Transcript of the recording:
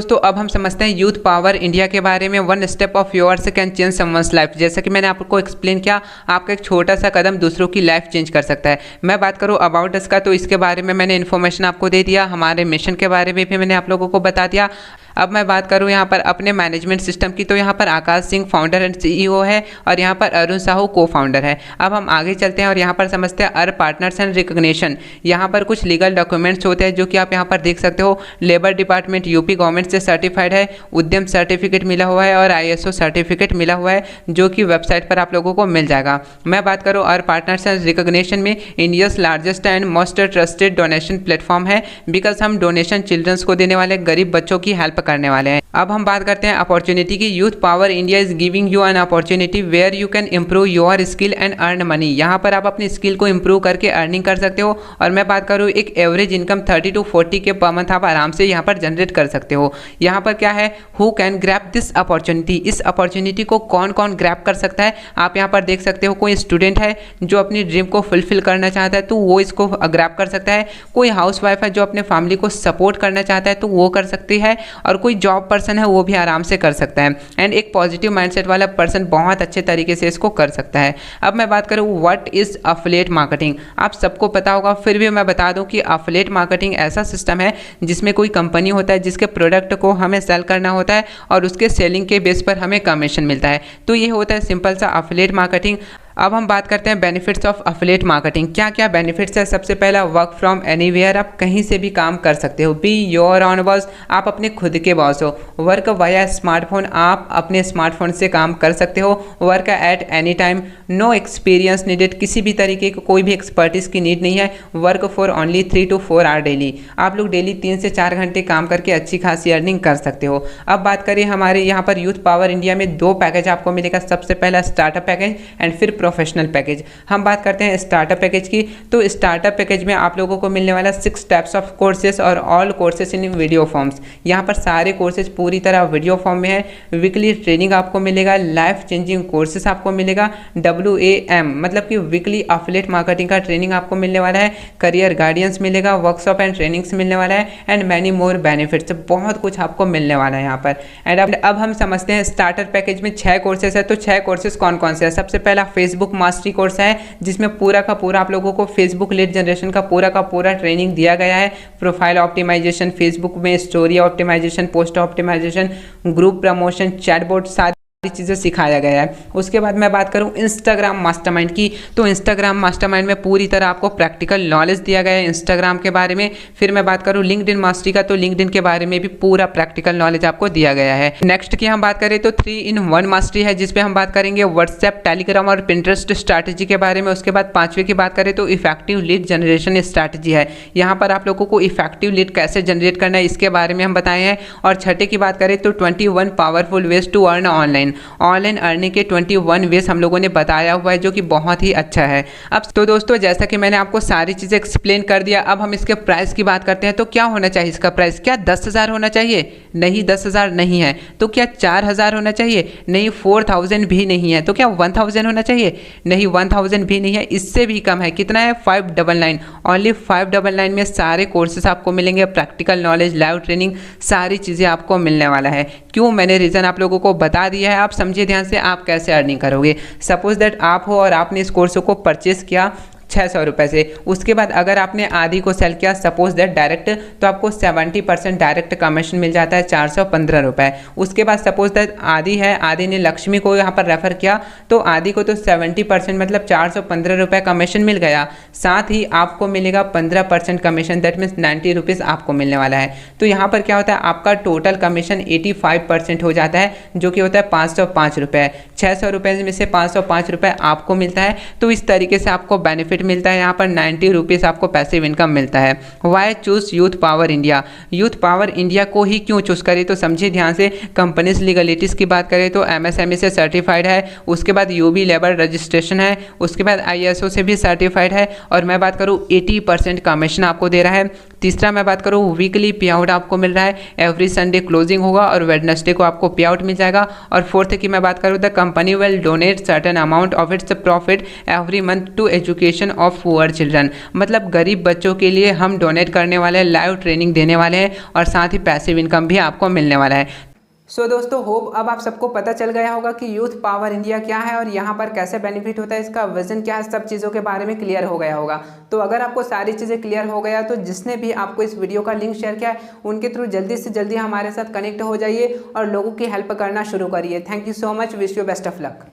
दोस्तों अब हम समझते हैं यूथ पावर इंडिया के बारे में। One step of yours can change someone's life. जैसा कि मैंने आपको एक्सप्लेन किया, आपका एक छोटा सा कदम दूसरों की लाइफ चेंज कर सकता है। मैं बात करूं अबाउट अस का, तो इसके बारे में मैंने इन्फॉर्मेशन आपको दे दिया, हमारे मिशन के बारे में भी मैंने आप लोगों को बता दिया। अब मैं बात करूं यहाँ पर अपने मैनेजमेंट सिस्टम की, तो यहाँ पर Akash Singh founder and CEO है और यहाँ पर अरुण साहू को फाउंडर है। अब हम आगे चलते हैं और यहाँ पर समझते हैं अर पार्टनर्स एंड रिकॉग्निशन। यहाँ पर कुछ लीगल डॉक्यूमेंट्स होते हैं जो कि आप यहाँ पर देख सकते हो। लेबर डिपार्टमेंट यूपी गवर्नमेंट से सर्टिफाइड है, उद्यम सर्टिफिकेट मिला हुआ है और आईएसओ सर्टिफिकेट मिला हुआ है, जो कि वेबसाइट पर आप लोगों को मिल जाएगा। मैं बात करूँ अर पार्टनर्स एंड रिकॉग्निशन में, India's largest and most trusted donation platform है, बिकॉज हम डोनेशन चिल्ड्रंस को देने वाले गरीब बच्चों की हेल्प करने वाले हैं। अब हम बात करते हैं अपॉर्चुनिटी की। Youth power India is giving you an opportunity where you can improve your skill and earn money. यहाँ पर आप अपनी स्किल को इंप्रूव करके अर्निंग कर सकते हो। और मैं बात करूँ एक एवरेज इनकम 30 to 40 के पर मंथ आप आराम से यहाँ पर जनरेट कर सकते हो। यहाँ पर क्या है, who can grab this opportunity. इस अपॉर्चुनिटी को कौन कौन ग्रैब कर सकता है, आप यहाँ पर देख सकते हो। कोई स्टूडेंट है जो अपनी ड्रीम को फुलफिल करना चाहता है तो वो इसको ग्रैब कर सकता है। कोई हाउस वाइफ है जो अपने फैमिली को सपोर्ट करना चाहता है तो वो कर सकती है। और कोई जॉब पर्सन है वो भी आराम से कर सकता है। एंड एक पॉजिटिव माइंडसेट वाला पर्सन बहुत अच्छे तरीके से इसको कर सकता है। अब मैं बात करूँ व्हाट इज अफिलिएट मार्केटिंग। आप सबको पता होगा, फिर भी मैं बता दूं कि अफिलिएट मार्केटिंग ऐसा सिस्टम है जिसमें कोई कंपनी होता है जिसके प्रोडक्ट को हमें सेल करना होता है और उसके सेलिंग के बेस पर हमें कमीशन मिलता है। तो ये होता है सिंपल सा अफिलिएट मार्केटिंग। अब हम बात करते हैं बेनिफिट्स ऑफ अफिलिएट मार्केटिंग। क्या क्या बेनिफिट्स है। सबसे पहला, वर्क फ्रॉम एनीवेयर, आप कहीं से भी काम कर सकते हो। बी योर ऑन बॉस, आप अपने खुद के बॉस हो। वर्क वाया स्मार्टफोन, आप अपने स्मार्टफोन से काम कर सकते हो। Work at any time, no experience needed, किसी भी तरीके की कोई भी एक्सपर्टीज की नीड नहीं है। Work for only 3 to 4 hour daily, आप लोग डेली 3 से 4 घंटे काम करके अच्छी खासी अर्निंग कर सकते हो। अब बात करिए हमारे यहाँ पर यूथ पावर इंडिया में 2 पैकेज आपको मिलेगा। सबसे पहला स्टार्टअप पैकेज एंड फिर प्रोफेशनल पैकेज। हम बात करते हैं स्टार्टअप पैकेज की, तो स्टार्टअप पैकेज में आप लोगों को मिलने वाला 6 टाइप्स ऑफ कोर्सेज और all courses in video forms. यहाँ पर सारे कोर्सेज पूरी तरह वीडियो फॉर्म में है। वीकली ट्रेनिंग आपको मिलेगा, लाइफ चेंजिंग कोर्सेज आपको मिलेगा, WAM मतलब कि वीकली अफिलिएट मार्केटिंग का ट्रेनिंग आपको मिलने वाला है, करियर गाइडेंस मिलेगा, वर्कशॉप एंड ट्रेनिंग्स मिलने वाला है एंड मैनी मोर बेनिफिट्स। बहुत कुछ आपको मिलने वाला है यहाँ पर। एंड अब हम समझते हैं स्टार्टर पैकेज में 6 कोर्सेज है। तो 6 कोर्सेज कौन कौन से हैं। सबसे पहला फेसबुक मास्टरी कोर्स है, जिसमें पूरा का पूरा आप लोगों को फेसबुक लीड जनरेशन का पूरा ट्रेनिंग दिया गया है। प्रोफाइल ऑप्टिमाइजेशन, फेसबुक में story optimisation, post optimisation, group promotion, chatbot, सारी चीज़ें सिखाया गया है। उसके बाद मैं बात करूं इंस्टाग्राम मास्टरमाइंड की, तो इंस्टाग्राम मास्टरमाइंड में पूरी तरह आपको प्रैक्टिकल नॉलेज दिया गया है इंस्टाग्राम के बारे में। फिर मैं बात करूं लिंक्डइन मास्टरी का, तो लिंक्डइन के बारे में भी पूरा प्रैक्टिकल नॉलेज आपको दिया गया है। नेक्स्ट की हम बात करें तो 3-in-1 मास्टरी है, जिसपे हम बात करेंगे व्हाट्सएप, टेलीग्राम और पिंटरेस्ट स्ट्रैटेजी के बारे में। उसके बाद 5वें की बात करें तो इफेक्टिव लीड जनरेशन स्ट्रैटेजी है। यहाँ पर आप लोगों को इफेक्टिव लीड कैसे जनरेट करना है इसके बारे में हम बताए हैं। और 6ठे की बात करें तो 21 powerful ways to earn online earning के 21 वेज हम लोगों ने बताया हुआ है, जो कि बहुत ही अच्छा है। अब तो दोस्तों जैसा कि मैंने आपको सारी चीज़ें एक्सप्लेन कर दिया, अब हम इसके प्राइस की बात करते हैं। तो क्या होना चाहिए इसका प्राइस, क्या 10,000 होना चाहिए? नहीं, 10,000 नहीं है। तो क्या 4,000 होना चाहिए? नहीं, 4,000 भी नहीं है। तो क्या 1,000 होना चाहिए? नहीं, 1,000 भी नहीं है। इससे भी कम है। कितना है? 599। ओनली 599 में सारे कोर्सेस आपको मिलेंगे, प्रैक्टिकल नॉलेज, लाइव ट्रेनिंग, सारी चीज़ें आपको मिलने वाला है। क्यों, मैंने रीज़न आप लोगों को बता दिया है। आप समझिए ध्यान से आप कैसे अर्निंग करोगे। सपोज दैट आप हो और आपने इस कोर्स को परचेस किया 600 रुपये से। उसके बाद अगर आपने आधी को सेल किया सपोज दैट डायरेक्ट, तो आपको 70% डायरेक्ट कमीशन मिल जाता है 415 रुपये। उसके बाद सपोज दैट आधी है, आधी ने लक्ष्मी को यहाँ पर रेफर किया, तो आधी को तो 70% मतलब 415 रुपये कमीशन मिल गया। साथ ही आपको मिलेगा 15% कमीशन, दैट मीन्स 90 रुपीज़ आपको मिलने वाला है। तो यहाँ पर क्या होता है, आपका टोटल कमीशन 85% हो जाता है, जो कि होता है 505 रुपये। 600 रुपये में से 505 रुपये आपको मिलता है। तो इस तरीके से आपको बेनिफिट मिलता है। यहाँ पर 90 रुपीज़ आपको पैसिव इनकम मिलता है। Why choose youth power India. Youth power India को ही क्यों चूज करें, तो समझिए ध्यान से। कंपनीज लीगलिटीज़ की बात करें तो MSME से सर्टिफाइड है, उसके बाद UB लेबर रजिस्ट्रेशन है, उसके बाद ISO से भी सर्टिफाइड है। और मैं बात करूँ 80% कमीशन आपको दे रहा है, तीसरा मैं बात करूँ वीकली पे आउट आपको मिल रहा है, एवरी संडे क्लोजिंग होगा और वेडनेसडे को आपको पे आउट मिल जाएगा। और फोर्थ की मैं बात करूँ the company will donate certain amount of its profit every month to education of poor children, मतलब गरीब बच्चों के लिए हम डोनेट करने वाले हैं, लाइव ट्रेनिंग देने वाले हैं और साथ ही पैसिव इनकम भी आपको मिलने वाला है। सो दोस्तों होप अब आप सबको पता चल गया होगा कि यूथ पावर इंडिया क्या है और यहाँ पर कैसे बेनिफिट होता है, इसका विजन क्या है, सब चीज़ों के बारे में क्लियर हो गया होगा। तो अगर आपको सारी चीज़ें क्लियर हो गया तो जिसने भी आपको इस वीडियो का लिंक शेयर किया है उनके थ्रू जल्दी से जल्दी हमारे साथ कनेक्ट हो जाइए और लोगों की हेल्प करना शुरू करिए। Thank you so much, wish you best of luck.